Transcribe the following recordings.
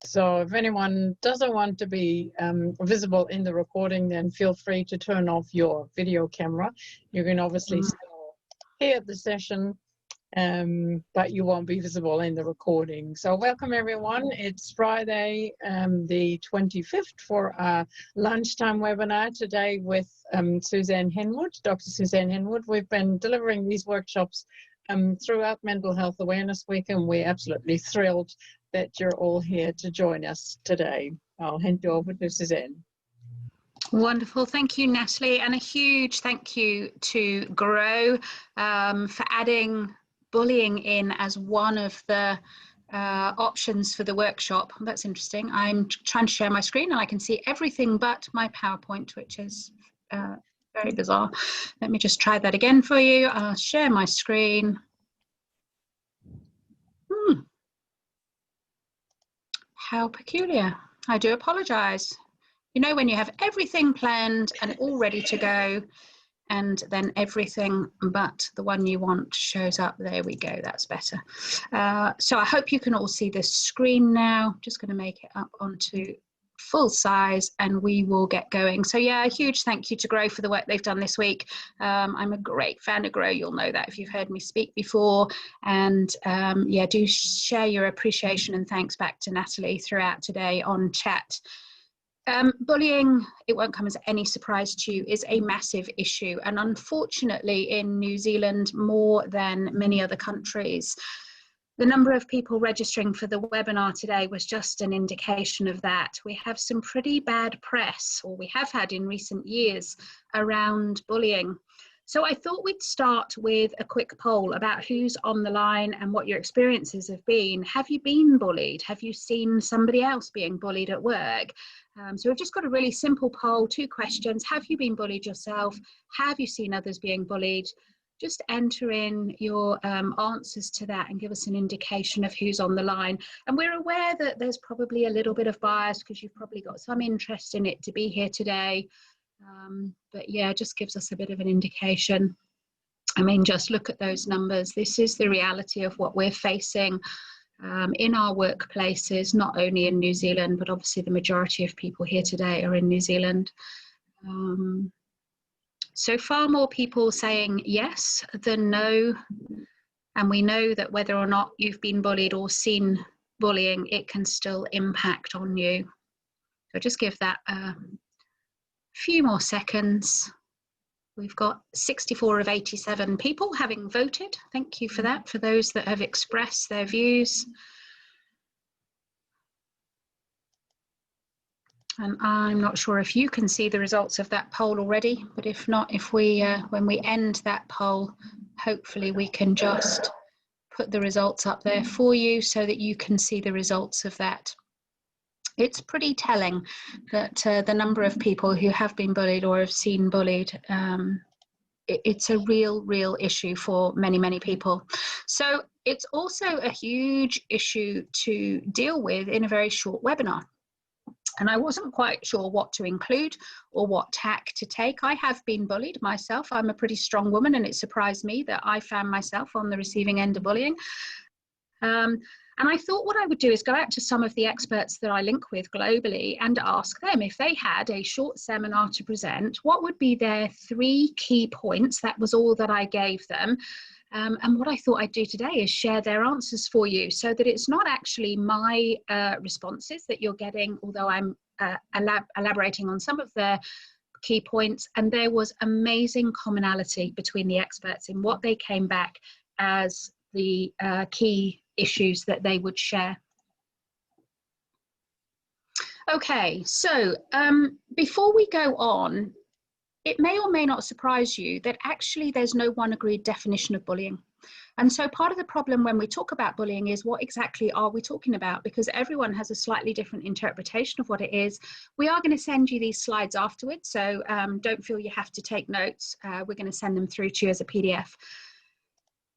So if anyone doesn't want to be visible in the recording, then feel free to turn off your video camera. You can obviously still hear the session, but you won't be visible in the recording. So welcome everyone. It's Friday, the 25th for our lunchtime webinar today with Suzanne Henwood, Dr. Suzanne Henwood. We've been delivering these workshops throughout Mental Health Awareness Week, and we're absolutely thrilled that you're all here to join us today. I'll hand you over to Suzanne. Wonderful. Thank you, Natalie. And a huge thank you to Grow for adding bullying in as one of the options for the workshop. That's interesting. I'm trying to share my screen and I can see everything but my PowerPoint, which is very bizarre. Let me just try that again for you. I'll share my screen. How peculiar. I do apologize. You know, when you have everything planned and all ready to go, and then everything but the one you want shows up. There we go, that's better. So I hope you can all see the screen now. Just going to make it up onto full size and we will get going. So yeah, a huge thank you to Grow for the work they've done this week. I'm a great fan of Grow. You'll know that if you've heard me speak before. And yeah, do share your appreciation and thanks back to Natalie throughout today on chat. Bullying, it won't come as any surprise to you, is a massive issue, and unfortunately in New Zealand more than many other countries. The number of people registering for the webinar today was just an indication of that. We have some pretty bad press, or we have had in recent years, around bullying. So I thought we'd start with a quick poll about who's on the line and what your experiences have been. Have you been bullied? Have you seen somebody else being bullied at work? So we've just got a really simple poll, 2 questions. Have you been bullied yourself? Have you seen others being bullied? Just enter in your answers to that and give us an indication of who's on the line. And we're aware that there's probably a little bit of bias because you've probably got some interest in it to be here today. But yeah, it just gives us a bit of an indication. I mean, just look at those numbers. This is the reality of what we're facing in our workplaces, not only in New Zealand, but obviously the majority of people here today are in New Zealand. So far more people saying yes than no. And we know that whether or not you've been bullied or seen bullying, it can still impact on you. So just give that a few more seconds. We've got 64 of 87 people having voted. Thank you for that, for those that have expressed their views. And I'm not sure if you can see the results of that poll already, but if not, if we, when we end that poll, hopefully we can just put the results up there for you so that you can see the results of that. It's pretty telling that the number of people who have been bullied or have seen bullied, it's a real issue for many, many people. So it's also a huge issue to deal with in a very short webinar. And I wasn't quite sure what to include or what tack to take. I have been bullied myself. I'm a pretty strong woman, and it surprised me that I found myself on the receiving end of bullying. And I thought what I would do is go out to some of the experts that I link with globally and ask them if they had a short seminar to present, what would be their 3 key points. That was all that I gave them. And what I thought I'd do today is share their answers for you so that it's not actually my responses that you're getting, although I'm elaborating on some of the key points. And there was amazing commonality between the experts in what they came back as the key issues that they would share. Okay, so before we go on, it may or may not surprise you that actually there's no one agreed definition of bullying. And so part of the problem when we talk about bullying is what exactly are we talking about? Because everyone has a slightly different interpretation of what it is. We are going to send you these slides afterwards, so don't feel you have to take notes. We're going to send them through to you as a PDF.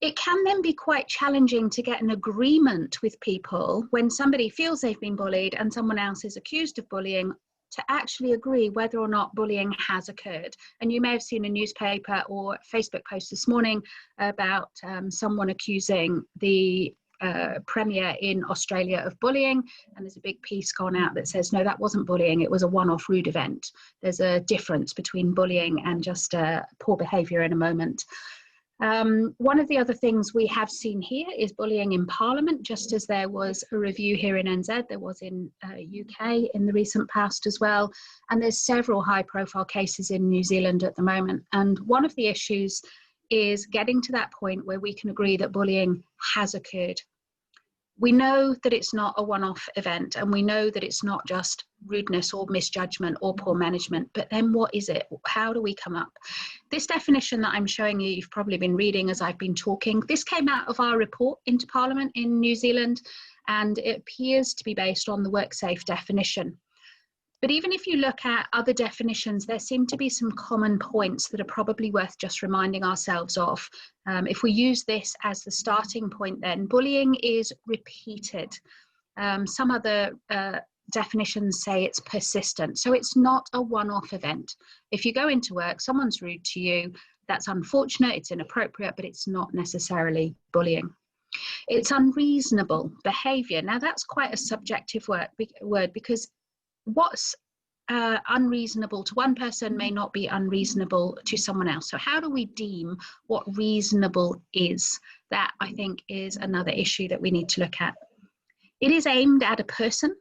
It can then be quite challenging to get an agreement with people when somebody feels they've been bullied and someone else is accused of bullying, to actually agree whether or not bullying has occurred. And you may have seen a newspaper or Facebook post this morning about someone accusing the premiere in Australia of bullying, and there's a big piece gone out that says, no, that wasn't bullying, it was a one-off rude event. There's a difference between bullying and just poor behaviour in a moment. One of the other things we have seen here is bullying in Parliament, just as there was a review here in NZ, there was in UK in the recent past as well. And there's several high-profile cases in New Zealand at the moment. And one of the issues is getting to that point where we can agree that bullying has occurred. We know that it's not a one-off event, and we know that it's not just rudeness or misjudgment or poor management, but then what is it? How do we come up? This definition that I'm showing you, you've probably been reading as I've been talking. This came out of our report into Parliament in New Zealand, and it appears to be based on the WorkSafe definition. But even if you look at other definitions, there seem to be some common points that are probably worth just reminding ourselves of. If we use this as the starting point, then bullying is repeated. Some other definitions say it's persistent. So it's not a one-off event. If you go into work, someone's rude to you, that's unfortunate, it's inappropriate, but it's not necessarily bullying. It's unreasonable behaviour. Now that's quite a subjective word because what's unreasonable to one person may not be unreasonable to someone else. So how do we deem what reasonable is? That, I think, is another issue that we need to look at. It is aimed at a person.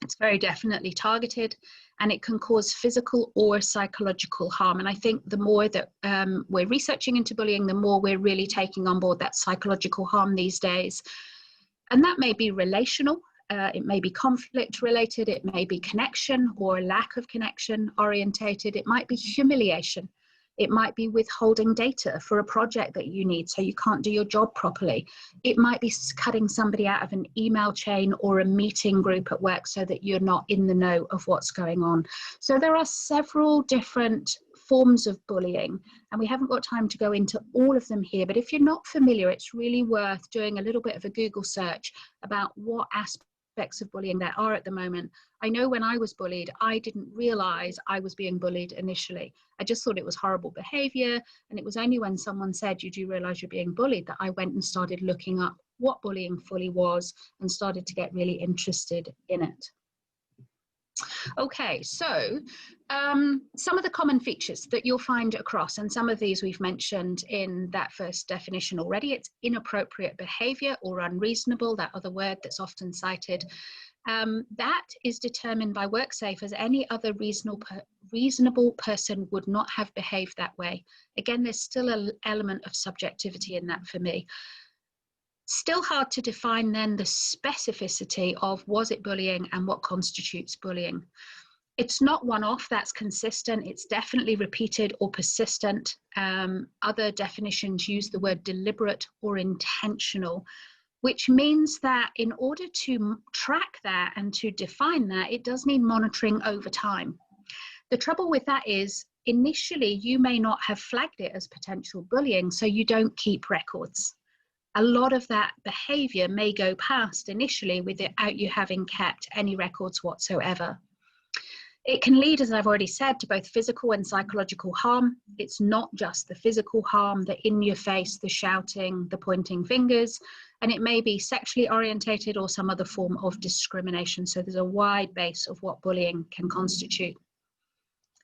It's very definitely targeted, and it can cause physical or psychological harm. And I think the more that we're researching into bullying, the more we're really taking on board that psychological harm these days. And that may be relational. It may be conflict related, it may be connection or lack of connection orientated, it might be humiliation, it might be withholding data for a project that you need so you can't do your job properly, it might be cutting somebody out of an email chain or a meeting group at work so that you're not in the know of what's going on. So there are several different forms of bullying, and we haven't got time to go into all of them here, but if you're not familiar, it's really worth doing a little bit of a Google search about what aspects of bullying there are at the moment. I know when I was bullied, I didn't realize I was being bullied initially. I just thought it was horrible behavior, and it was only when someone said, you do realize you're being bullied, that I went and started looking up what bullying fully was and started to get really interested in it. Okay, so some of the common features that you'll find across, and some of these we've mentioned in that first definition already, it's inappropriate behavior or unreasonable, that other word that's often cited. That is determined by WorkSafe as any other reasonable person would not have behaved that way. Again, there's still an element of subjectivity in that for me. Still hard to define then the specificity of was it bullying and what constitutes bullying. It's not one-off, that's consistent, it's definitely repeated or persistent. Other definitions use the word deliberate or intentional, which means that in order to track that and to define that, it does need monitoring over time. The trouble with that is initially you may not have flagged it as potential bullying, so you don't keep records. A lot of that behavior may go past initially without you having kept any records whatsoever. It can lead, as I've already said, to both physical and psychological harm. It's not just the physical harm, the in your face, the shouting, the pointing fingers, and it may be sexually orientated or some other form of discrimination. So there's a wide base of what bullying can constitute.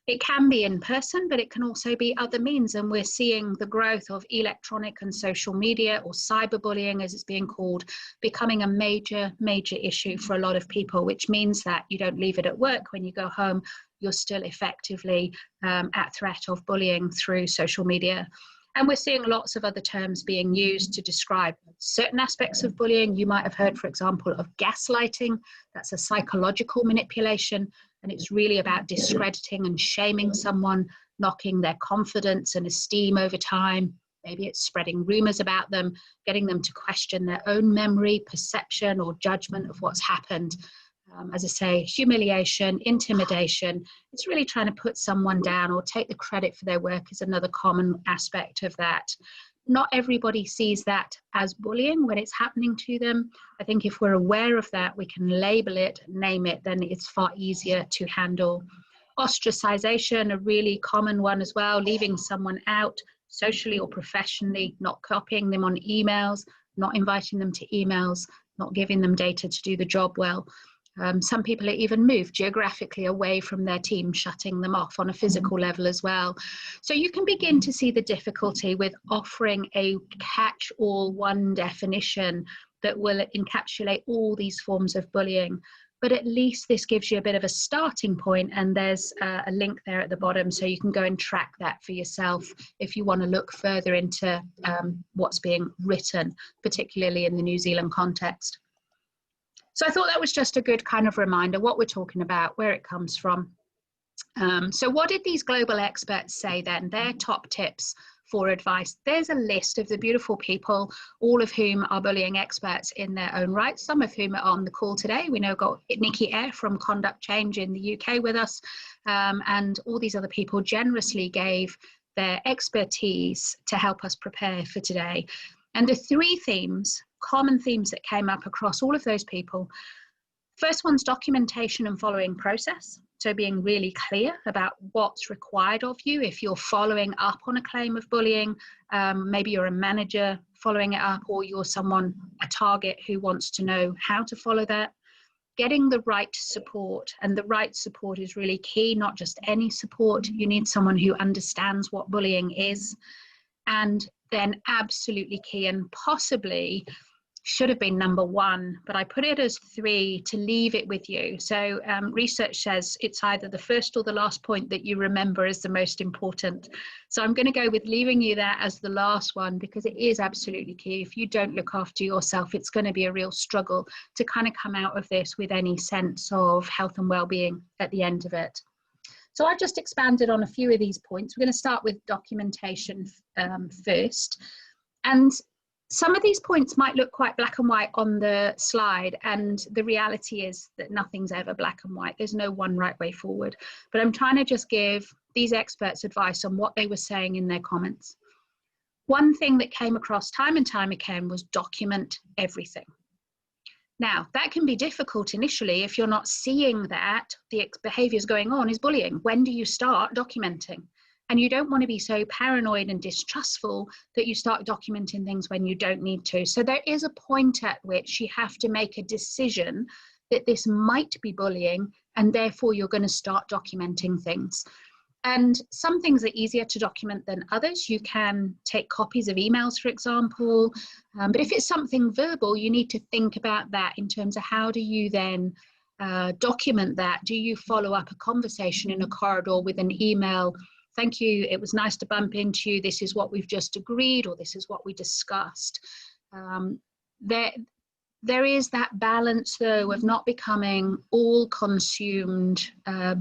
It can be in person, but it can also be other means, and we're seeing the growth of electronic and social media, or cyberbullying as it's being called, becoming a major issue for a lot of people, which means that you don't leave it at work. When you go home, you're still effectively at threat of bullying through social media. And we're seeing lots of other terms being used to describe certain aspects of bullying. You might have heard, for example, of gaslighting. That's a psychological manipulation, and it's really about discrediting and shaming someone, knocking their confidence and esteem over time. Maybe it's spreading rumors about them, getting them to question their own memory, perception, or judgment of what's happened. As I say, humiliation, intimidation, it's really trying to put someone down or take the credit for their work is another common aspect of that. Not everybody sees that as bullying when it's happening to them. I think if we're aware of that, we can label it, name it, then it's far easier to handle. Ostracization, a really common one as well, leaving someone out socially or professionally, not copying them on emails, not inviting them to emails, not giving them data to do the job well. Some people are even moved geographically away from their team, shutting them off on a physical level as well. So you can begin to see the difficulty with offering a catch-all one definition that will encapsulate all these forms of bullying. But at least this gives you a bit of a starting point, and there's a link there at the bottom so you can go and track that for yourself if you want to look further into what's being written, particularly in the New Zealand context. So I thought that was just a good kind of reminder what we're talking about, where it comes from. So what did these global experts say then? Their top tips for advice. There's a list of the beautiful people, all of whom are bullying experts in their own right, some of whom are on the call today. We know got Nikki Eyre from Conduct Change in the UK with us, and all these other people generously gave their expertise to help us prepare for today. And the three themes, common themes that came up across all of those people. First one's documentation and following process. So being really clear about what's required of you if you're following up on a claim of bullying. Maybe you're a manager following it up, or you're someone, a target who wants to know how to follow that. Getting the right support, and the right support is really key, not just any support. You need someone who understands what bullying is. And then absolutely key, and possibly should have been number one, but I put it as 3 to leave it with you. So research says it's either the first or the last point that you remember as the most important. So I'm going to go with leaving you that as the last one, because it is absolutely key. If you don't look after yourself, it's going to be a real struggle to kind of come out of this with any sense of health and well-being at the end of it. So I've just expanded on a few of these points. We're going to start with documentation first. And some of these points might look quite black and white on the slide, and the reality is that nothing's ever black and white. There's no one right way forward. But I'm trying to just give these experts advice on what they were saying in their comments. One thing that came across time and time again was document everything. Now, that can be difficult initially if you're not seeing that the behaviors going on is bullying. When do you start documenting? And you don't want to be so paranoid and distrustful that you start documenting things when you don't need to. So there is a point at which you have to make a decision that this might be bullying, and therefore you're going to start documenting things. And some things are easier to document than others. You can take copies of emails, for example. But if it's something verbal, you need to think about that in terms of how do you then document that? Do you follow up a conversation in a corridor with an email? Thank you, it was nice to bump into you. This is what we've just agreed, or this is what we discussed. There is that balance, though, of not becoming all consumed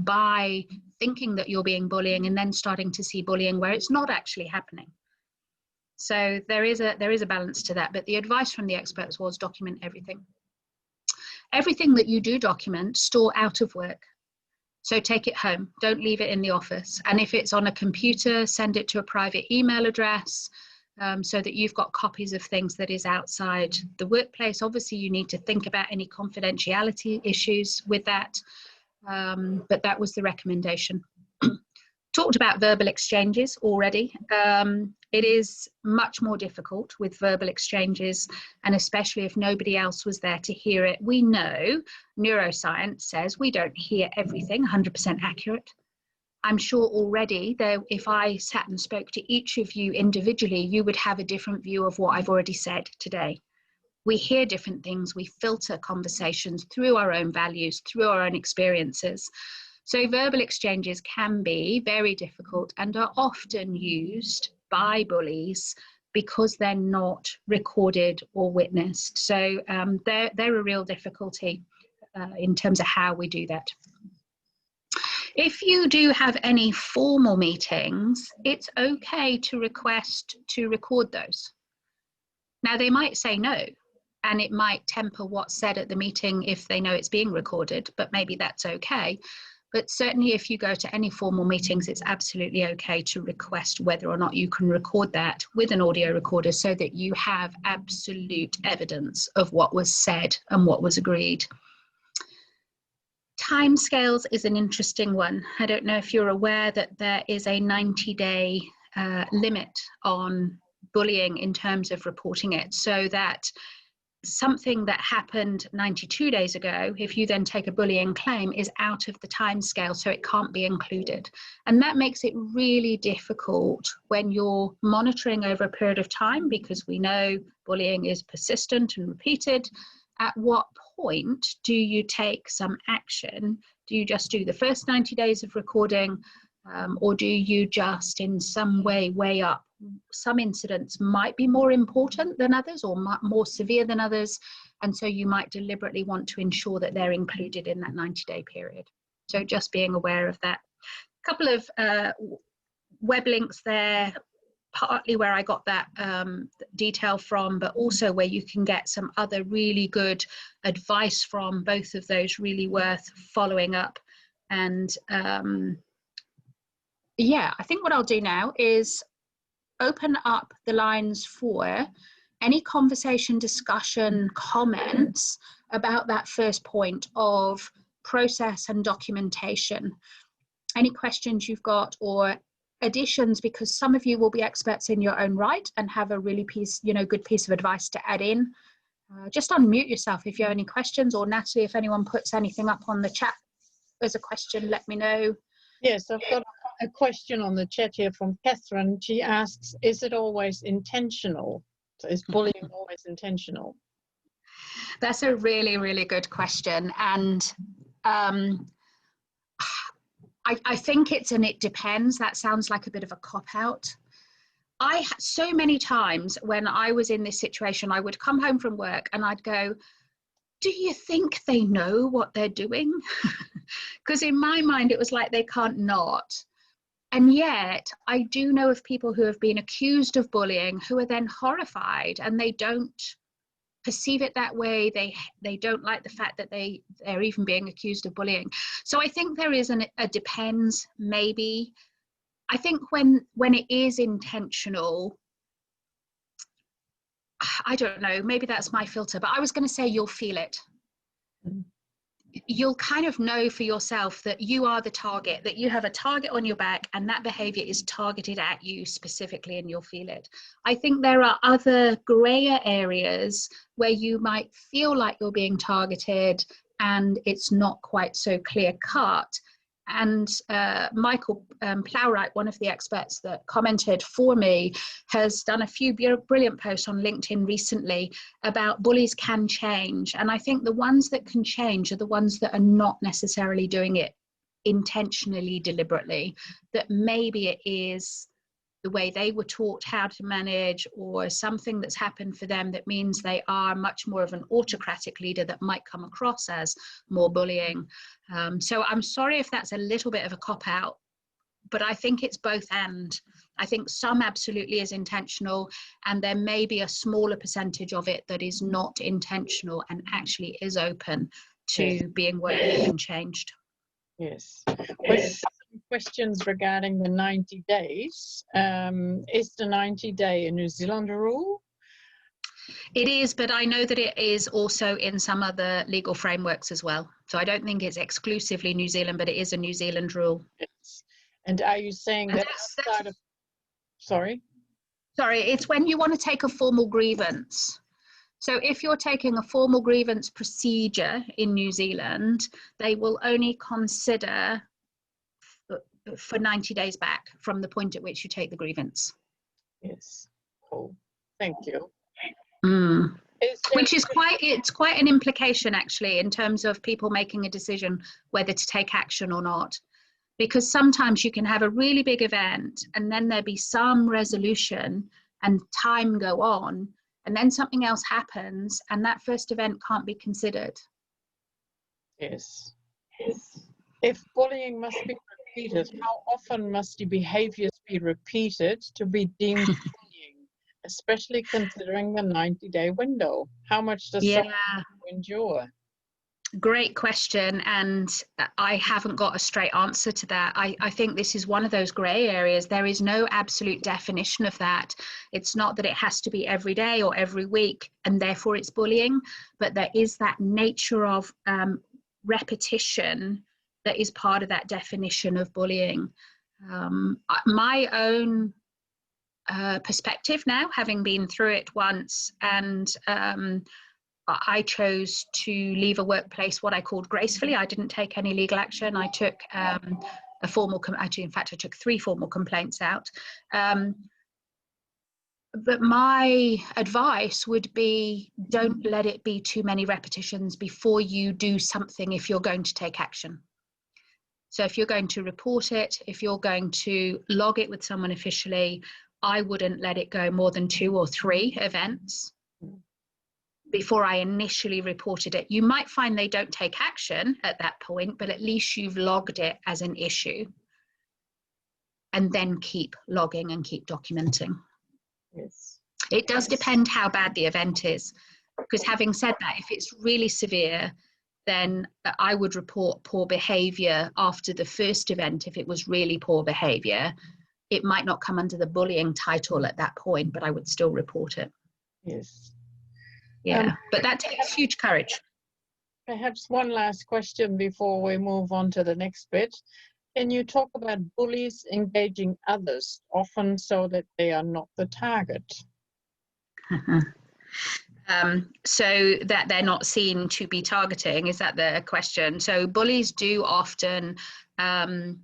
by thinking that you're being bullying and then starting to see bullying where it's not actually happening. So there is a balance to that. But the advice from the experts was document everything. Everything that you do document, store out of work. So take it home, don't leave it in the office. And if it's on a computer, send it to a private email address so that you've got copies of things that is outside the workplace. Obviously, you need to think about any confidentiality issues with that, but that was the recommendation. Talked about verbal exchanges already. It is much more difficult with verbal exchanges, and especially if nobody else was there to hear it. We know neuroscience says we don't hear everything 100% accurate. I'm sure already that if I sat and spoke to each of you individually, you would have a different view of what I've already said today. We hear different things. We filter conversations through our own values, through our own experiences. So verbal exchanges can be very difficult and are often used by bullies because they're not recorded or witnessed. So they're a real difficulty in terms of how we do that. If you do have any formal meetings, it's okay to request to record those. Now, they might say no, and it might temper what's said at the meeting if they know it's being recorded, but maybe that's okay. But certainly if you go to any formal meetings, it's absolutely okay to request whether or not you can record that with an audio recorder so that you have absolute evidence of what was said and what was agreed. Timescales is an interesting one. I don't know if you're aware that there is a 90-day limit on bullying in terms of reporting it, so that something that happened 92 days ago, if you then take a bullying claim, is out of the time scale, so it can't be included. And that makes it really difficult when you're monitoring over a period of time, because we know bullying is persistent and repeated. At what point do you take some action? Do you just do the first 90 days of recording, or do you just in some way weigh up some incidents might be more important than others, or more severe than others, and so you might deliberately want to ensure that they're included in that 90-day period. So just being aware of that. A couple of web links there, partly where I got that detail from, but also where you can get some other really good advice from. Both of those really worth following up. And yeah, I think what I'll do now is open up the lines for any conversation, discussion, comments about that first point of process and documentation. Any questions you've got, or additions, because some of you will be experts in your own right and have a really good piece of advice to add in. Just unmute yourself if you have any questions, or Natalie, if anyone puts anything up on the chat as a question, let me know. Yes, I've got a question on the chat here from Catherine. She asks, is it always intentional? So is bullying always intentional? That's a really, really good question. And I think it's an it depends. That sounds like a bit of a cop-out. So many times when I was in this situation, I would come home from work and I'd go, do you think they know what they're doing? Because in my mind, it was like they can't not. And yet, I do know of people who have been accused of bullying who are then horrified, and they don't perceive it that way. They don't like the fact that they're even being accused of bullying. So I think there is a depends, maybe. I think when it is intentional, I don't know, maybe that's my filter, but I was going to say you'll feel it. You'll kind of know for yourself that you are the target, that you have a target on your back, and that behavior is targeted at you specifically, and you'll feel it. I think there are other grayer areas where you might feel like you're being targeted and it's not quite so clear cut. And Michael Plowright, one of the experts that commented for me, has done a few brilliant posts on LinkedIn recently about bullies can change. And I think the ones that can change are the ones that are not necessarily doing it intentionally, deliberately, that maybe it is the way they were taught how to manage, or something that's happened for them that means they are much more of an autocratic leader that might come across as more bullying. So I'm sorry if that's a little bit of a cop-out, but I think it's both and. I think some absolutely is intentional, and there may be a smaller percentage of it that is not intentional and actually is open to being worked with and changed. Yes. Questions regarding the 90 days. Is the 90-day a New Zealand rule? It is, but I know that it is also in some other legal frameworks as well. So I don't think it's exclusively New Zealand, but it is a New Zealand rule. Yes. And are you saying that outside of... Sorry, it's when you want to take a formal grievance. So if you're taking a formal grievance procedure in New Zealand, they will only consider for 90 days back from the point at which you take the grievance. Yes. Cool. Thank you. Which is quite an implication actually in terms of people making a decision whether to take action or not. Because sometimes you can have a really big event and then there be some resolution and time go on, and then something else happens and that first event can't be considered. Yes. If bullying must be repeated, how often must the behaviors be repeated to be deemed bullying, especially considering the 90-day window? How much does someone endure? Great question, and I haven't got a straight answer to that. I think this is one of those grey areas. There is no absolute definition of that. It's not that it has to be every day or every week and therefore it's bullying, but there is that nature of repetition that is part of that definition of bullying. My own perspective now, having been through it once, and I chose to leave a workplace what I called gracefully. I didn't take any legal action. I took a formal, actually, in fact, I took 3 formal complaints out. But my advice would be, don't let it be too many repetitions before you do something if you're going to take action. So if you're going to report it, if you're going to log it with someone officially, I wouldn't let it go more than 2 or 3 events before I initially reported it. You might find they don't take action at that point, but at least you've logged it as an issue, and then keep logging and keep documenting. Yes. It does depend how bad the event is, because having said that, if it's really severe, then I would report poor behavior after the first event. If it was really poor behavior, it might not come under the bullying title at that point, but I would still report it. Yes. Yeah, but that takes huge courage. Perhaps one last question before we move on to the next bit. Can you talk about bullies engaging others, often so that they are not the target? So that they're not seen to be targeting, is that the question? So bullies do often kind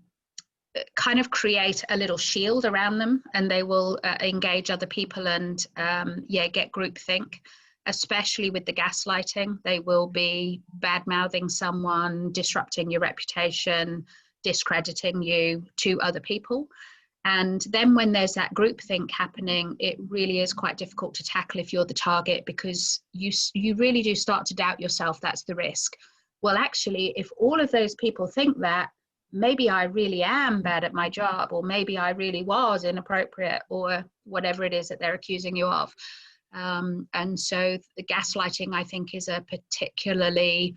of create a little shield around them, and they will engage other people and get groupthink, especially with the gaslighting. They will be bad-mouthing someone, disrupting your reputation, discrediting you to other people. And then when there's that groupthink happening, it really is quite difficult to tackle if you're the target, because you really do start to doubt yourself. That's the risk. Well, actually, if all of those people think that, maybe I really am bad at my job, or maybe I really was inappropriate, or whatever it is that they're accusing you of. And so the gaslighting, I think, is a particularly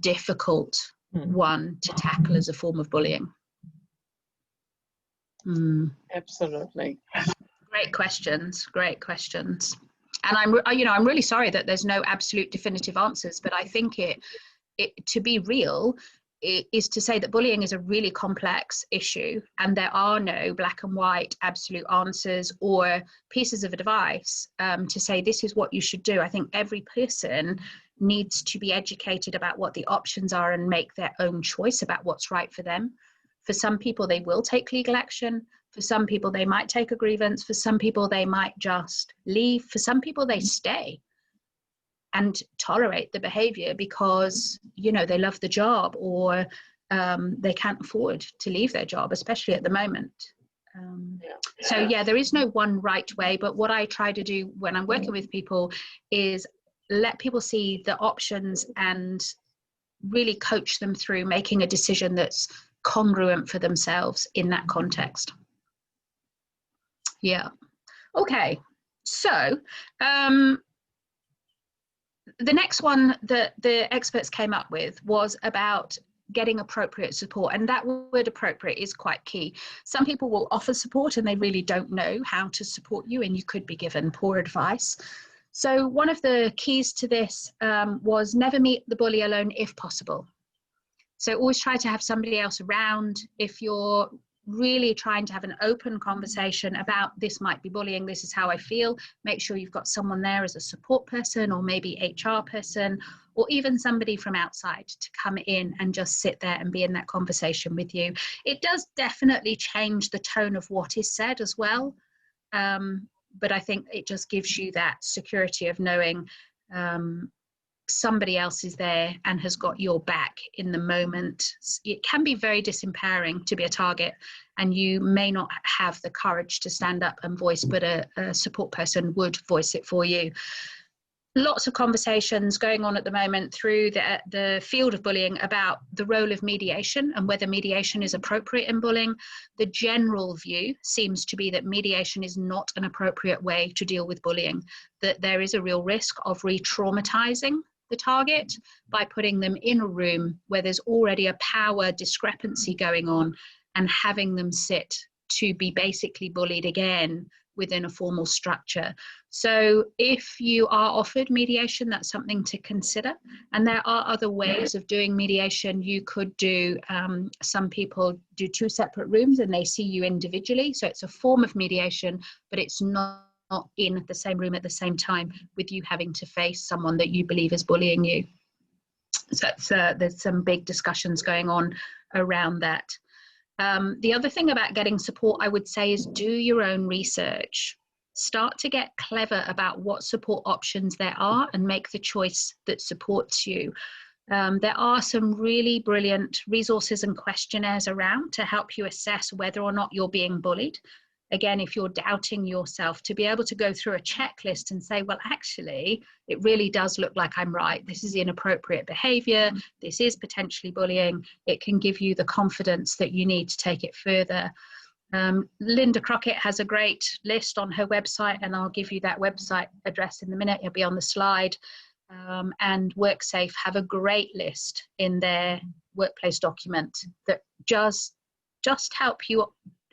difficult one to tackle as a form of bullying. Absolutely. Great questions. And I'm really sorry that there's no absolute definitive answers, but I think it to be real, it is to say that bullying is a really complex issue, and there are no black and white absolute answers or pieces of advice to say this is what you should do. I think every person needs to be educated about what the options are and make their own choice about what's right for them. For some people, they will take legal action. For some people, they might take a grievance. For some people, they might just leave. For some people, they stay and tolerate the behavior because, they love the job, or they can't afford to leave their job, especially at the moment. So there is no one right way, but what I try to do when I'm working with people is let people see the options and really coach them through making a decision that's congruent for themselves in that context. Yeah. Okay. So the next one that the experts came up with was about getting appropriate support, and that word appropriate is quite key. Some people will offer support and they really don't know how to support you, and you could be given poor advice. So one of the keys to this was never meet the bully alone if possible. So always try to have somebody else around. If you're really trying to have an open conversation about this might be bullying, this is how I feel, make sure you've got someone there as a support person, or maybe HR person, or even somebody from outside to come in and just sit there and be in that conversation with you. It does definitely change the tone of what is said as well. But I think it just gives you that security of knowing somebody else is there and has got your back in the moment. It can be very disempowering to be a target, and you may not have the courage to stand up and voice, but a support person would voice it for you. Lots of conversations going on at the moment through the field of bullying about the role of mediation and whether mediation is appropriate in bullying. The general view seems to be that mediation is not an appropriate way to deal with bullying, that there is a real risk of re-traumatizing the target by putting them in a room where there's already a power discrepancy going on and having them sit to be basically bullied again within a formal structure. So if you are offered mediation, that's something to consider. And there are other ways of doing mediation. You could do, some people do 2 separate rooms and they see you individually. So it's a form of mediation, but it's not in the same room at the same time with you having to face someone that you believe is bullying you. So there's some big discussions going on around that. The other thing about getting support, I would say, is do your own research. Start to get clever about what support options there are and make the choice that supports you. There are some really brilliant resources and questionnaires around to help you assess whether or not you're being bullied. Again, if you're doubting yourself, to be able to go through a checklist and say, well, actually, it really does look like I'm right. This is inappropriate behavior. This is potentially bullying. It can give you the confidence that you need to take it further. Linda Crockett has a great list on her website, and I'll give you that website address in a minute. It'll be on the slide. And WorkSafe have a great list in their workplace document that just help you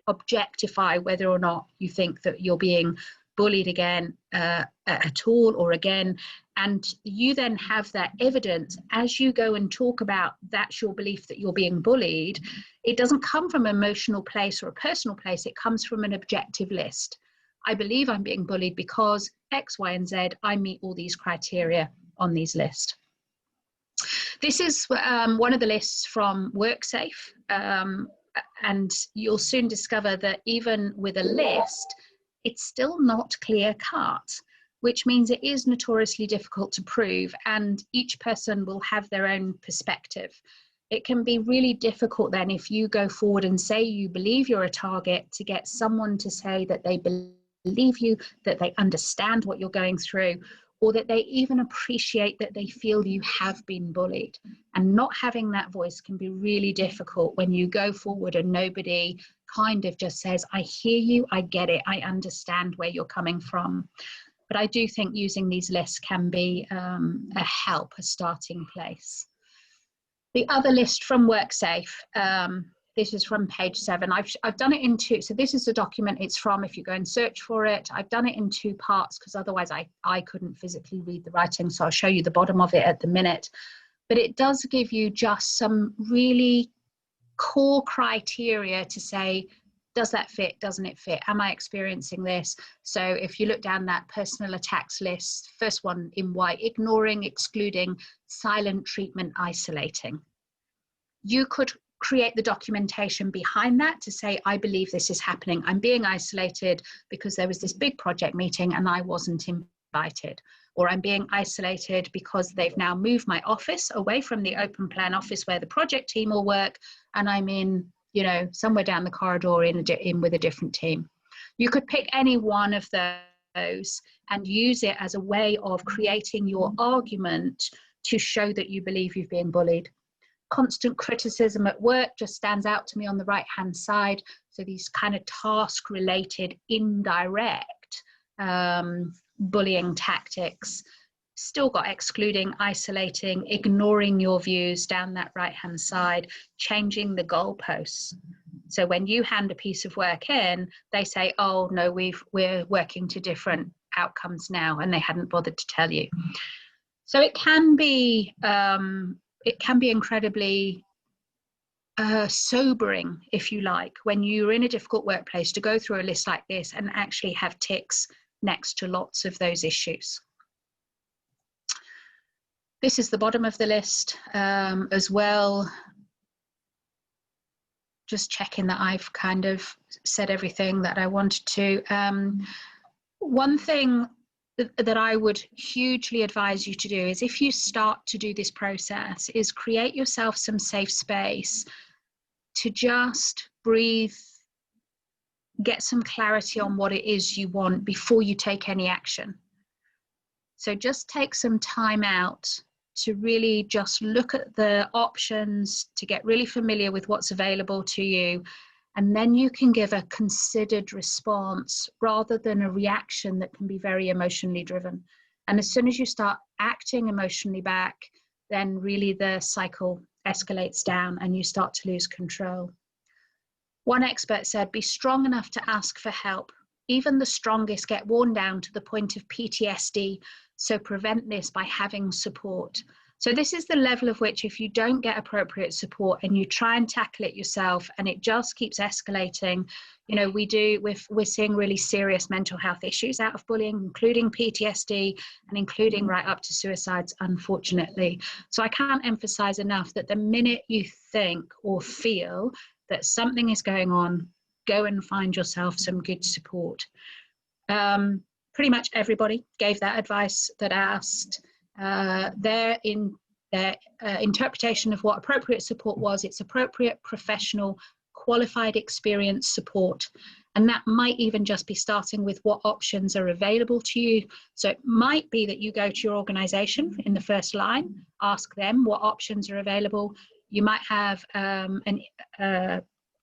objectify whether or not you think that you're being bullied again at all or again. And you then have that evidence as you go and talk about that's your belief that you're being bullied. It doesn't come from an emotional place or a personal place. It comes from an objective list. I believe I'm being bullied because X, Y, and Z. I meet all these criteria on these lists. This is one of the lists from WorkSafe. And you'll soon discover that even with a list, it's still not clear cut, which means it is notoriously difficult to prove, and each person will have their own perspective. It can be really difficult then if you go forward and say you believe you're a target to get someone to say that they believe you, that they understand what you're going through, or that they even appreciate that they feel you have been bullied. And not having that voice can be really difficult when you go forward and nobody kind of just says, I hear you, I get it, I understand where you're coming from. But I do think using these lists can be a help, a starting place. The other list from WorkSafe, this is from page 7. I've done it in 2. So this is the document it's from if you go and search for it. I've done it in 2 parts because otherwise I couldn't physically read the writing. So I'll show you the bottom of it at the minute. But it does give you just some really core criteria to say, does that fit? Doesn't it fit? Am I experiencing this? So if you look down that personal attacks list, first one in white, ignoring, excluding, silent treatment, isolating. You could create the documentation behind that to say, I believe this is happening. I'm being isolated because there was this big project meeting and I wasn't invited. Or I'm being isolated because they've now moved my office away from the open plan office where the project team will work, and I'm in, you know, somewhere down the corridor in with a different team. You could pick any one of those and use it as a way of creating your argument to show that you believe you've been bullied. Constant criticism at work just stands out to me on the right hand side. So these kind of task related indirect bullying tactics. Still got excluding, isolating, ignoring your views down that right hand side, changing the goalposts. So when you hand a piece of work in, they say, oh no, we're working to different outcomes now, and they hadn't bothered to tell you. So it can be incredibly sobering, if you like, when you're in a difficult workplace to go through a list like this and actually have ticks next to lots of those issues. This is the bottom of the list as well. Just checking that I've kind of said everything that I wanted to. One thing that I would hugely advise you to do is, if you start to do this process, is create yourself some safe space to just breathe, get some clarity on what it is you want before you take any action. So just take some time out to really just look at the options, to get really familiar with what's available to you, and then you can give a considered response rather than a reaction that can be very emotionally driven. And as soon as you start acting emotionally back, then really the cycle escalates down and you start to lose control. One expert said, be strong enough to ask for help, Even the strongest get worn down to the point of PTSD, so prevent this by having support. So this is the level of which, if you don't get appropriate support and you try and tackle it yourself and it just keeps escalating, you know, we're seeing really serious mental health issues out of bullying, including PTSD and including right up to suicides, unfortunately. So I can't emphasize enough that the minute you think or feel that something is going on, go and find yourself some good support. Pretty much everybody gave that advice that asked. Their interpretation of what appropriate support was, it's appropriate, professional, qualified, experienced support. And that might even just be starting with what options are available to you. So it might be that you go to your organization in the first line, ask them what options are available. You might have an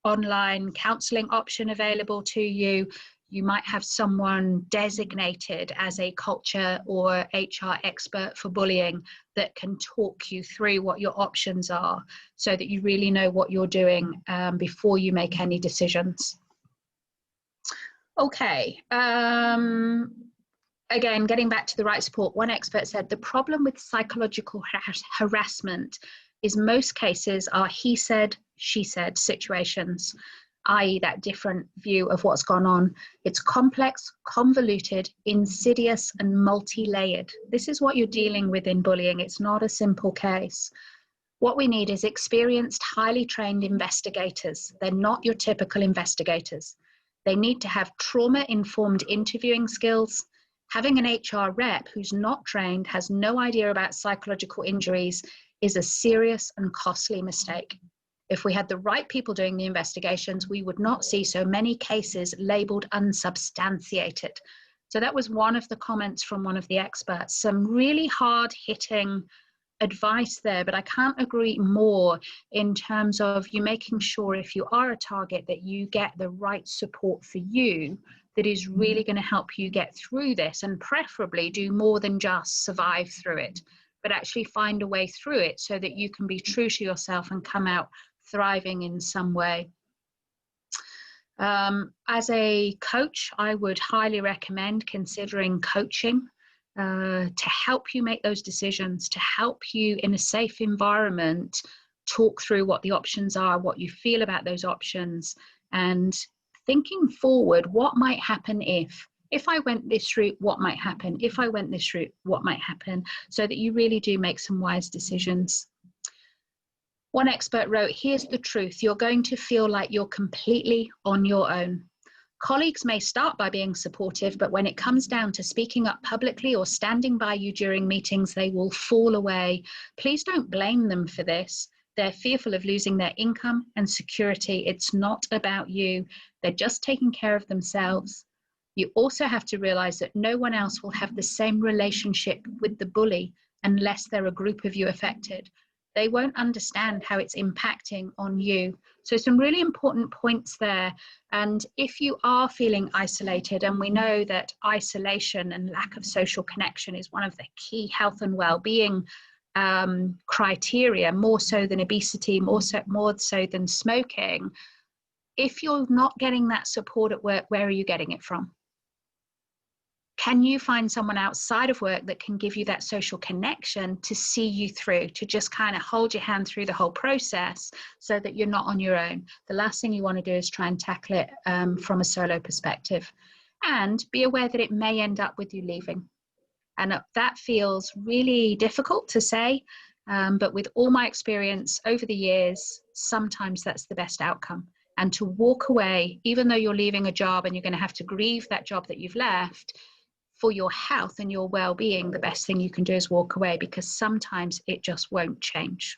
online counseling option available to you. You might have someone designated as a culture or HR expert for bullying that can talk you through what your options are so that you really know what you're doing before you make any decisions. Okay, again, getting back to the right support, one expert said the problem with psychological harassment is most cases are he said, she said situations, i.e. that different view of what's gone on. It's complex, convoluted, insidious, and multi-layered. This is what you're dealing with in bullying. It's not a simple case. What we need is experienced, highly trained investigators. They're not your typical investigators. They need to have trauma-informed interviewing skills. Having an HR rep who's not trained, has no idea about psychological injuries, is a serious and costly mistake. If we had the right people doing the investigations, we would not see so many cases labeled unsubstantiated. So that was one of the comments from one of the experts. Some really hard-hitting advice there, but I can't agree more in terms of you making sure if you are a target that you get the right support for you that is really going to help you get through this, and preferably do more than just survive through it, but actually find a way through it so that you can be true to yourself and come out thriving in some way. As a coach, I would highly recommend considering coaching to help you make those decisions, to help you in a safe environment talk through what the options are, what you feel about those options, and thinking forward, what might happen if I went this route, what might happen? If I went this route, what might happen? So that you really do make some wise decisions. One expert wrote, here's the truth. You're going to feel like you're completely on your own. Colleagues may start by being supportive, but when it comes down to speaking up publicly or standing by you during meetings, they will fall away. Please don't blame them for this. They're fearful of losing their income and security. It's not about you. They're just taking care of themselves. You also have to realize that no one else will have the same relationship with the bully unless they're a group of you affected. They won't understand how it's impacting on you. So some really important points there. And if you are feeling isolated, and we know that isolation and lack of social connection is one of the key health and well-being criteria, more so than obesity, more so than smoking. If you're not getting that support at work, where are you getting it from? Can you find someone outside of work that can give you that social connection to see you through, to just kind of hold your hand through the whole process so that you're not on your own? The last thing you want to do is try and tackle it from a solo perspective, and be aware that it may end up with you leaving. And that feels really difficult to say, but with all my experience over the years, sometimes that's the best outcome. And to walk away, even though you're leaving a job and you're going to have to grieve that job that you've left, for your health and your well-being, the best thing you can do is walk away, because sometimes it just won't change.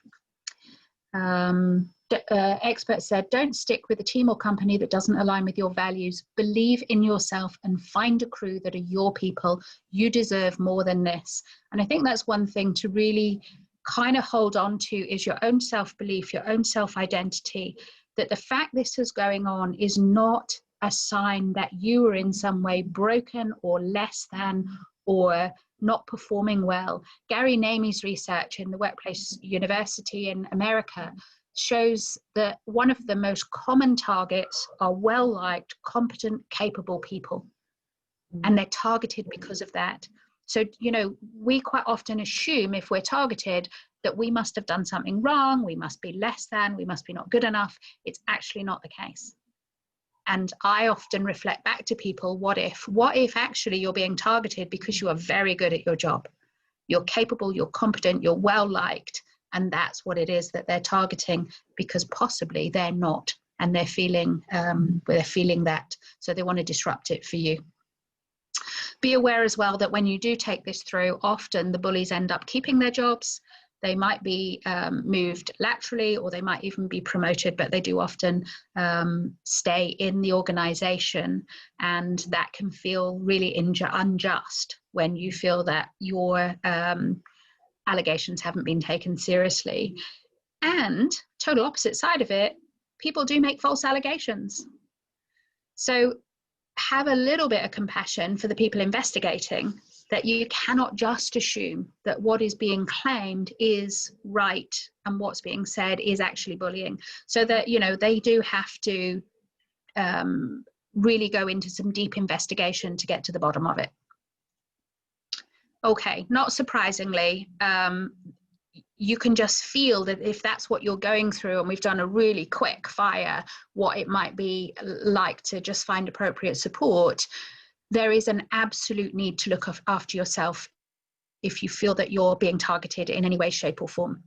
Experts said, don't stick with a team or company that doesn't align with your values. Believe in yourself and find a crew that are your people. You deserve more than this. And I think that's one thing to really kind of hold on to, is your own self-belief, your own self-identity, that the fact this is going on is not a sign that you are in some way broken or less than or not performing well. Gary Namey's research in the Workplace University in America shows that one of the most common targets are well-liked, competent, capable people. and they're targeted because of that. So, you know, we quite often assume if we're targeted that we must have done something wrong, we must be less than, we must be not good enough. It's actually not the case. And I often reflect back to people, what if actually you're being targeted because you are very good at your job? You're capable, you're competent, you're well liked, and that's what it is that they're targeting, because possibly they're not, and they're feeling that, so they want to disrupt it for you. Be aware as well that when you do take this through, often the bullies end up keeping their jobs. They might be moved laterally, or they might even be promoted, but they do often stay in the organization, and that can feel really unjust when you feel that your allegations haven't been taken seriously. And total opposite side of it, people do make false allegations. So have a little bit of compassion for the people investigating, that you cannot just assume that what is being claimed is right and what's being said is actually bullying. So that, you know, they do have to really go into some deep investigation to get to the bottom of it. Okay, not surprisingly, you can just feel that if that's what you're going through, and we've done a really quick fire, what it might be like to just find appropriate support, there is an absolute need to look after yourself if you feel that you're being targeted in any way, shape or form.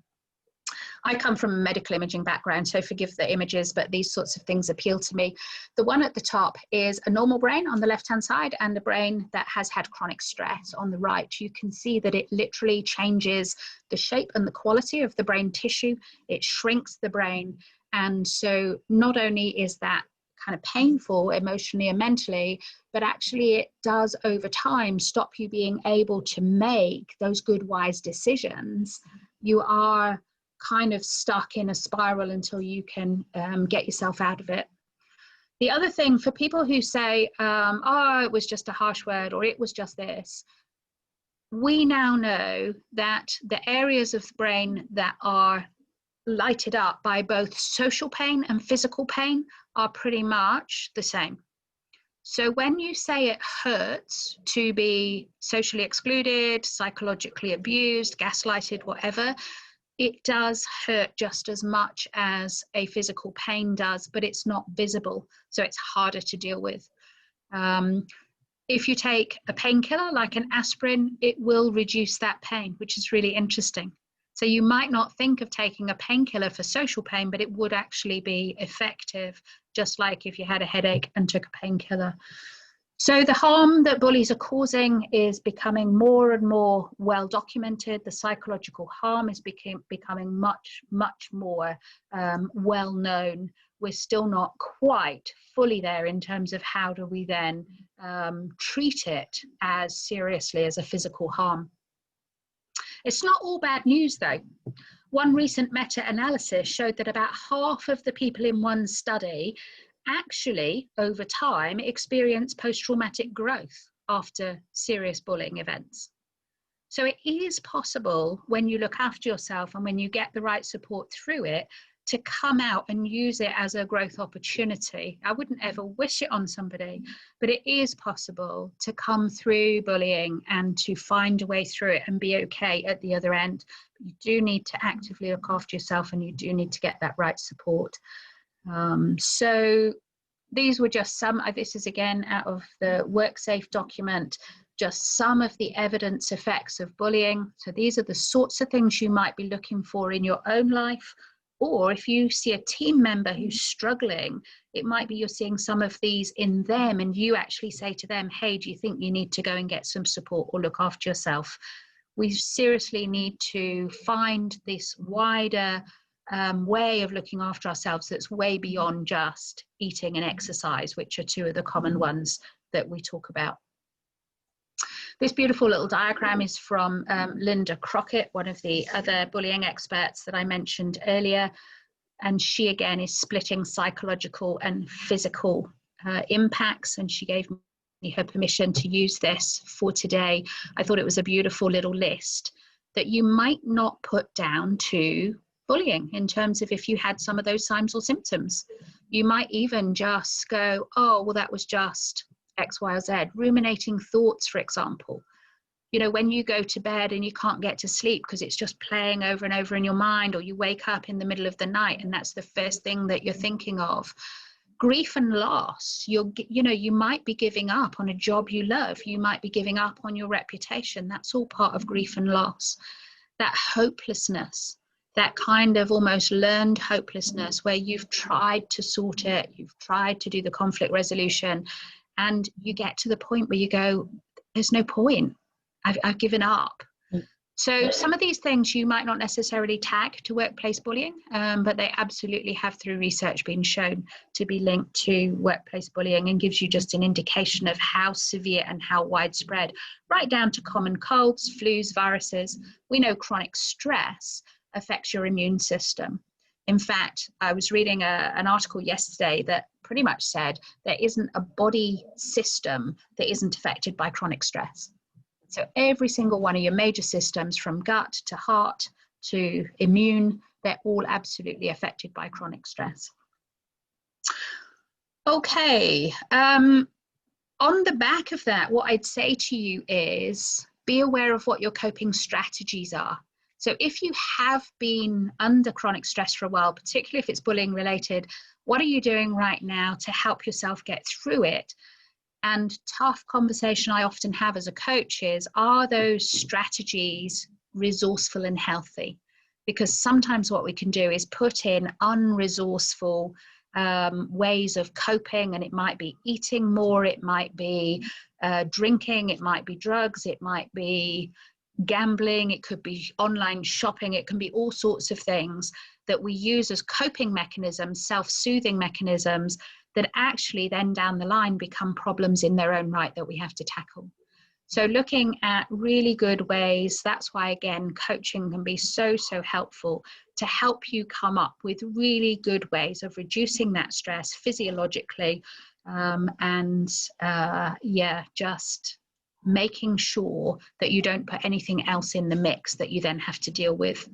I come from a medical imaging background, so forgive the images, but these sorts of things appeal to me. The one at the top is a normal brain on the left-hand side, and a brain that has had chronic stress on the right. You can see that it literally changes the shape and the quality of the brain tissue. It shrinks the brain. And so not only is that kind of painful emotionally and mentally, but actually it does over time stop you being able to make those good, wise decisions. You are kind of stuck in a spiral until you can get yourself out of it. The other thing for people who say, oh, it was just a harsh word, or it was just this, we now know that the areas of the brain that are lighted up by both social pain and physical pain are pretty much the same. So when you say it hurts to be socially excluded, psychologically abused, gaslighted, whatever, it does hurt just as much as a physical pain does, but it's not visible, so it's harder to deal with. If you take a painkiller like an aspirin, it will reduce that pain, which is really interesting. So you might not think of taking a painkiller for social pain, but it would actually be effective, just like if you had a headache and took a painkiller. So the harm that bullies are causing is becoming more and more well documented. The psychological harm is becoming much, much more well known. We're still not quite fully there in terms of how do we then treat it as seriously as a physical harm. It's not all bad news though. One recent meta-analysis showed that about half of the people in one study actually, over time, experience post-traumatic growth after serious bullying events. So it is possible, when you look after yourself and when you get the right support through it, to come out and use it as a growth opportunity. I wouldn't ever wish it on somebody, but it is possible to come through bullying and to find a way through it and be okay at the other end. You do need to actively look after yourself, and you do need to get that right support. So these were just some, this is again out of the WorkSafe document, just some of the evidence effects of bullying. So these are the sorts of things you might be looking for in your own life, or if you see a team member who's struggling, it might be you're seeing some of these in them, and you actually say to them, hey, do you think you need to go and get some support or look after yourself? We seriously need to find this wider way of looking after ourselves that's way beyond just eating and exercise, which are two of the common ones that we talk about. This beautiful little diagram is from Linda Crockett, one of the other bullying experts that I mentioned earlier. And she again is splitting psychological and physical impacts, and she gave me her permission to use this for today. I thought it was a beautiful little list that you might not put down to bullying in terms of if you had some of those signs or symptoms. You might even just go, oh, well, that was just X, Y, or Z. Ruminating thoughts, for example. You know, when you go to bed and you can't get to sleep because it's just playing over and over in your mind, or you wake up in the middle of the night and that's the first thing that you're thinking of. Grief and loss, you might be giving up on a job you love. You might be giving up on your reputation. That's all part of grief and loss. That hopelessness, that kind of almost learned hopelessness where you've tried to sort it, you've tried to do the conflict resolution, and you get to the point where you go, there's no point. I've given up. So some of these things you might not necessarily tag to workplace bullying, but they absolutely have, through research, been shown to be linked to workplace bullying, and gives you just an indication of how severe and how widespread, right down to common colds, flus, viruses. We know chronic stress affects your immune system. In fact, I was reading an article yesterday that pretty much said there isn't a body system that isn't affected by chronic stress. So every single one of your major systems, from gut to heart to immune, they're all absolutely affected by chronic stress. Okay, on the back of that, what I'd say to you is be aware of what your coping strategies are. So if you have been under chronic stress for a while, particularly if it's bullying related, what are you doing right now to help yourself get through it? And tough conversation I often have as a coach is, are those strategies resourceful and healthy? Because sometimes what we can do is put in unresourceful ways of coping, and it might be eating more, it might be drinking, it might be drugs, it might be gambling, it could be online shopping, it can be all sorts of things that we use as coping mechanisms, self-soothing mechanisms, that actually then down the line become problems in their own right that we have to tackle. So looking at really good ways, that's why, again, coaching can be so, so helpful to help you come up with really good ways of reducing that stress physiologically, just making sure that you don't put anything else in the mix that you then have to deal with.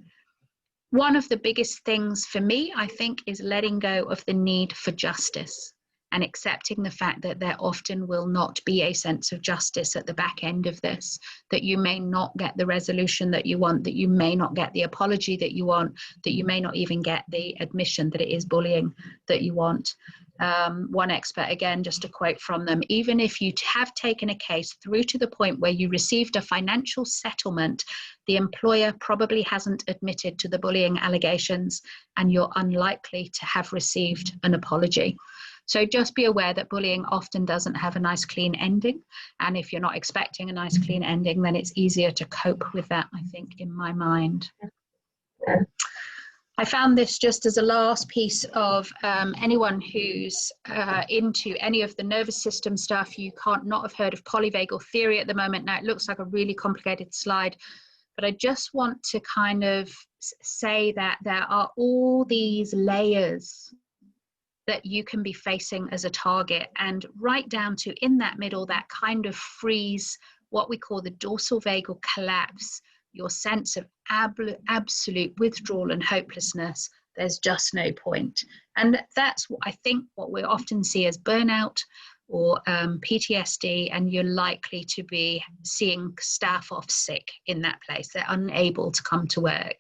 One of the biggest things for me, I think, is letting go of the need for justice and accepting the fact that there often will not be a sense of justice at the back end of this, that you may not get the resolution that you want, that you may not get the apology that you want, that you may not even get the admission that it is bullying that you want. One expert, again, just a quote from them, even if you have taken a case through to the point where you received a financial settlement, the employer probably hasn't admitted to the bullying allegations, and you're unlikely to have received an apology. So just be aware that bullying often doesn't have a nice clean ending, and if you're not expecting a nice clean ending, then it's easier to cope with that, I think, in my mind. I found this just as a last piece of anyone who's into any of the nervous system stuff. You can't not have heard of Polyvagal Theory at the moment. Now, it looks like a really complicated slide, but I just want to kind of say that there are all these layers that you can be facing as a target, and right down to in that middle, that kind of freeze, what we call the dorsal vagal collapse, your sense of absolute withdrawal and hopelessness. There's just no point. And that's what I think what we often see as burnout or PTSD, and you're likely to be seeing staff off sick in that place. They're unable to come to work.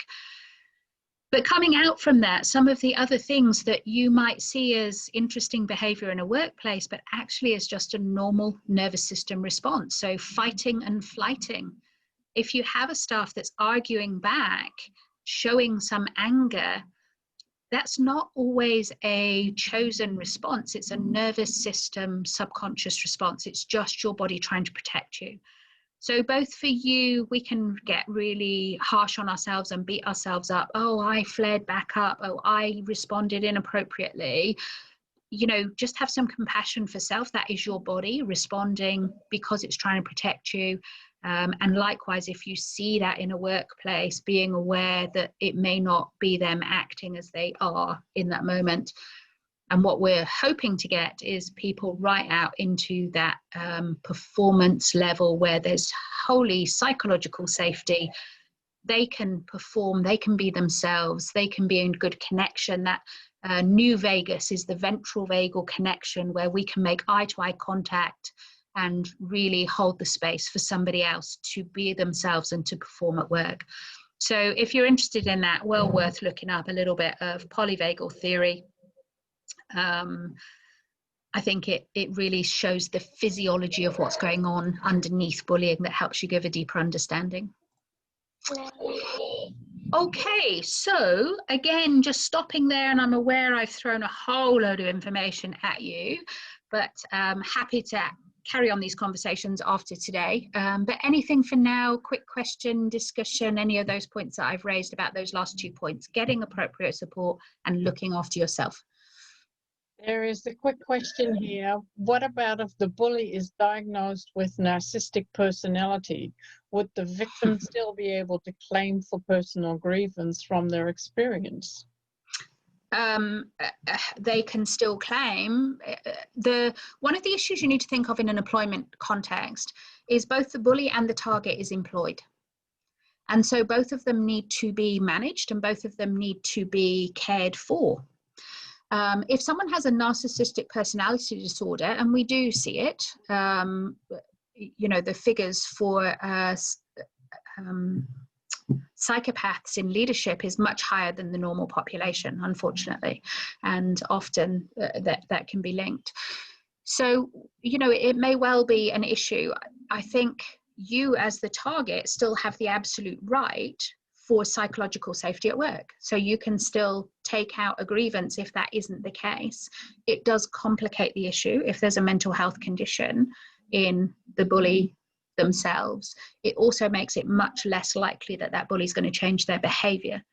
But coming out from that, some of the other things that you might see as interesting behavior in a workplace, but actually is just a normal nervous system response. So fighting and flighting. If you have a staff that's arguing back, showing some anger, that's not always a chosen response. It's a nervous system subconscious response. It's just your body trying to protect you. So both for you, we can get really harsh on ourselves and beat ourselves up. Oh, I flared back up. Oh, I responded inappropriately. You know, just have some compassion for self. That is your body responding because it's trying to protect you. And likewise, if you see that in a workplace, being aware that it may not be them acting as they are in that moment. And what we're hoping to get is people right out into that performance level where there's wholly psychological safety. They can perform, they can be themselves, they can be in good connection. That new vagus is the ventral vagal connection, where we can make eye-to-eye contact and really hold the space for somebody else to be themselves and to perform at work. So if you're interested in that, well worth looking up a little bit of polyvagal theory. I think it really shows the physiology of what's going on underneath bullying that helps you give a deeper understanding. Okay, so again, just stopping there, and I'm aware I've thrown a whole load of information at you, but happy to carry on these conversations after today. But anything for now, quick question, discussion, any of those points that I've raised about those last 2 points, getting appropriate support and looking after yourself. There is a quick question here. What about if the bully is diagnosed with narcissistic personality? Would the victim still be able to claim for personal grievance from their experience? They can still claim. One of the issues you need to think of in an employment context is both the bully and the target is employed. And so both of them need to be managed and both of them need to be cared for. If someone has a narcissistic personality disorder, and we do see it, you know, the figures for psychopaths in leadership is much higher than the normal population, unfortunately, and often that can be linked. So, you know, it may well be an issue. I think you as the target still have the absolute right for psychological safety at work. So you can still take out a grievance if that isn't the case. It does complicate the issue if there's a mental health condition in the bully themselves. It also makes it much less likely that that bully is going to change their behavior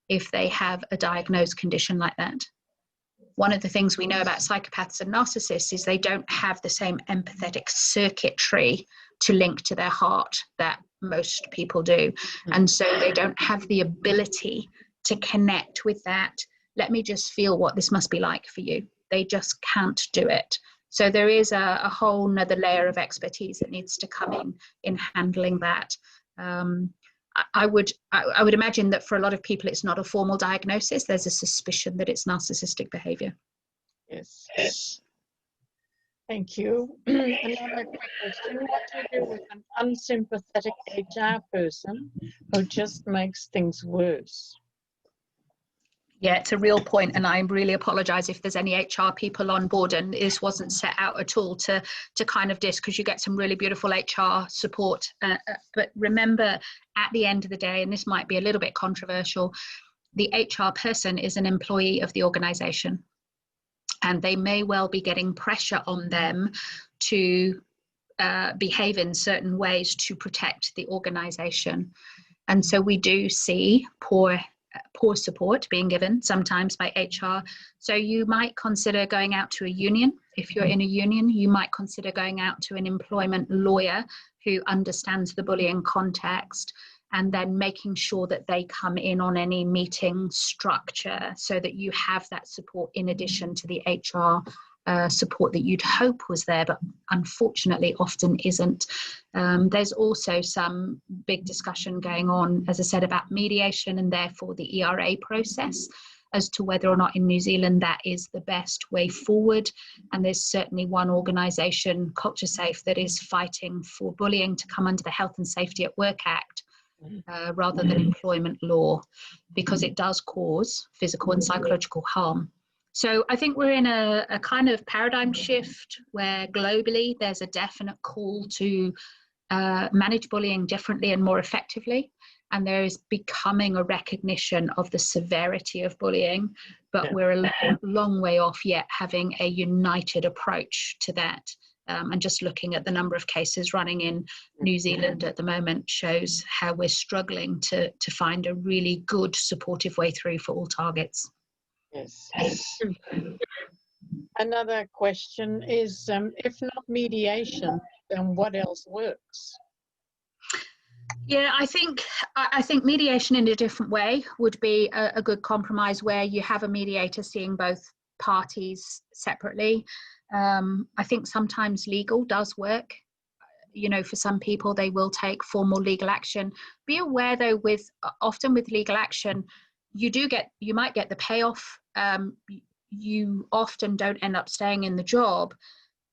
if they have a diagnosed condition like that. One of the things we know about psychopaths and narcissists is they don't have the same empathetic circuitry to link to their heart that most people do. And so they don't have the ability to connect with that. Let me just feel what this must be like for you. They just can't do it. So there is a whole nother layer of expertise that needs to come in handling that. I would imagine that for a lot of people, it's not a formal diagnosis. There's a suspicion that it's narcissistic behavior. Yes. Thank you. Another quick question. What do you do with an unsympathetic HR person who just makes things worse? Yeah, it's a real point, and I really apologize if there's any HR people on board, and this wasn't set out at all to kind of because you get some really beautiful HR support. But remember, at the end of the day, and this might be a little bit controversial, the HR person is an employee of the organization. And they may well be getting pressure on them to behave in certain ways to protect the organization. And so we do see poor support being given sometimes by HR. So you might consider going out to a union. If you're in a union, you might consider going out to an employment lawyer who understands the bullying context, and then making sure that they come in on any meeting structure so that you have that support in addition to the HR support that you'd hope was there, but unfortunately often isn't. There's also some big discussion going on, as I said, about mediation and therefore the ERA process as to whether or not in New Zealand that is the best way forward. And there's certainly one organisation, Culture Safe, that is fighting for bullying to come under the Health and Safety at Work Act rather than employment law, because it does cause physical and psychological harm. So I think we're in a kind of paradigm shift where globally there's a definite call to manage bullying differently and more effectively. And there is becoming a recognition of the severity of bullying, but we're a long way off yet having a united approach to that. And just looking at the number of cases running in New Zealand at the moment shows how we're struggling to find a really good supportive way through for all targets. Yes. Another question is, if not mediation, then what else works? Yeah, I think mediation in a different way would be a good compromise, where you have a mediator seeing both parties separately. I think sometimes legal does work. You know, for some people, they will take formal legal action. Be aware, though, often with legal action, you might get the payoff. You often don't end up staying in the job,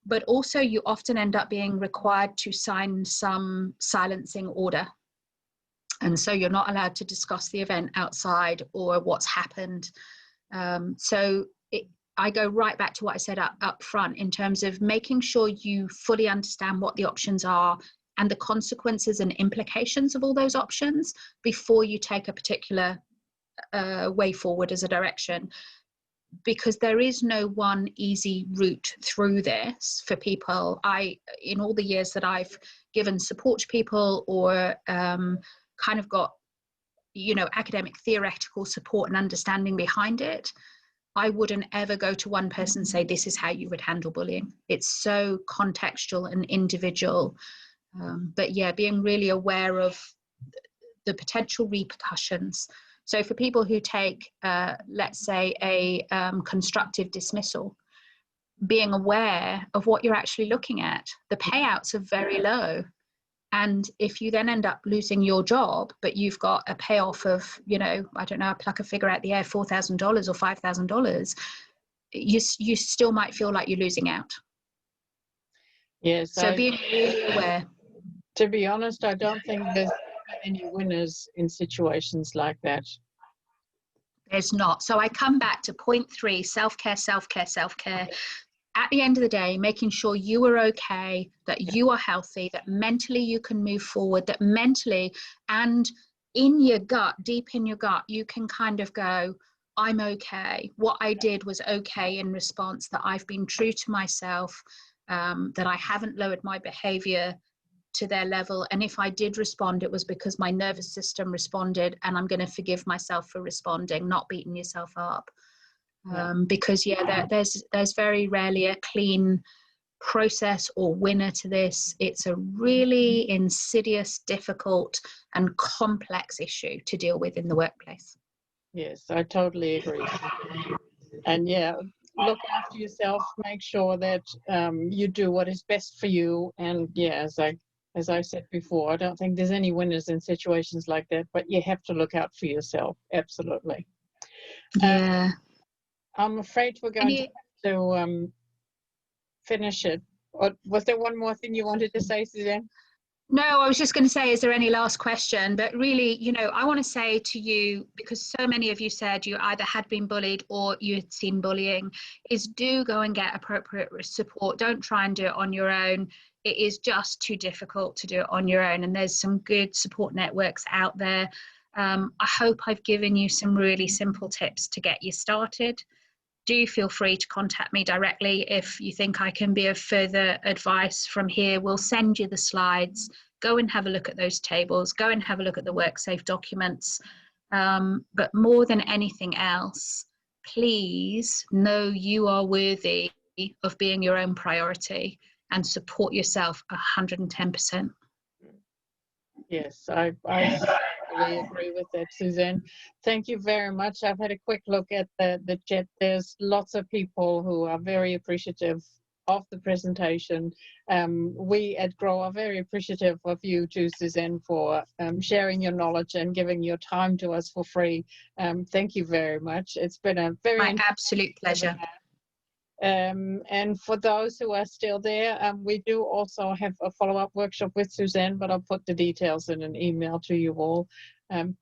but also you often end up being required to sign some silencing order. And so you're not allowed to discuss the event outside or what's happened. I go right back to what I said up front in terms of making sure you fully understand what the options are and the consequences and implications of all those options before you take a particular way forward as a direction. Because there is no one easy route through this for people. In all the years that I've given support to people or kind of got, academic theoretical support and understanding behind it, I wouldn't ever go to one person and say, this is how you would handle bullying. It's so contextual and individual. But yeah, being really aware of the potential repercussions. So for people who take, let's say, a constructive dismissal, being aware of what you're actually looking at. The payouts are very low. And if you then end up losing your job, but you've got a payoff of, I don't know, I pluck a figure out the air, $4,000 or $5,000, you still might feel like you're losing out. Yes. So being really aware. To be honest, I don't think there's any winners in situations like that. There's not. So I come back to point 3, self-care, self-care, self-care. At the end of the day, making sure you are okay, that you are healthy, that mentally you can move forward, that mentally and in your gut, deep in your gut, you can kind of go, I'm okay. What I did was okay in response, that I've been true to myself, that I haven't lowered my behavior to their level. And if I did respond, it was because my nervous system responded, and I'm going to forgive myself for responding, not beating yourself up. Because there's very rarely a clean process or winner to this. It's a really insidious, difficult and complex issue to deal with in the workplace. Yes, I totally agree. And look after yourself, make sure that you do what is best for you. And as I said before, I don't think there's any winners in situations like that, but you have to look out for yourself. Absolutely. Yeah. I'm afraid we're going to finish it. Or was there one more thing you wanted to say, Suzanne? No, I was just going to say, is there any last question? But really, I want to say to you, because so many of you said you either had been bullied or you had seen bullying, is do go and get appropriate support. Don't try and do it on your own. It is just too difficult to do it on your own. And there's some good support networks out there. I hope I've given you some really simple tips to get you started. Do feel free to contact me directly if you think I can be of further advice from here. We'll send you the slides. Go and have a look at those tables. Go and have a look at the WorkSafe documents. But more than anything else, please know you are worthy of being your own priority and support yourself 110%. Yes, I really agree with that, Suzanne. Thank you very much. I've had a quick look at the chat. There's lots of people who are very appreciative of the presentation. We at GROW are very appreciative of you too, Suzanne, for sharing your knowledge and giving your time to us for free. Thank you very much. It's been a my absolute pleasure. And for those who are still there, we do also have a follow-up workshop with Suzanne, but I'll put the details in an email to you all.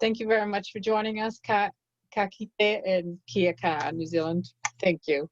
Thank you very much for joining us. Ka kite and kia ka, New Zealand. Thank you.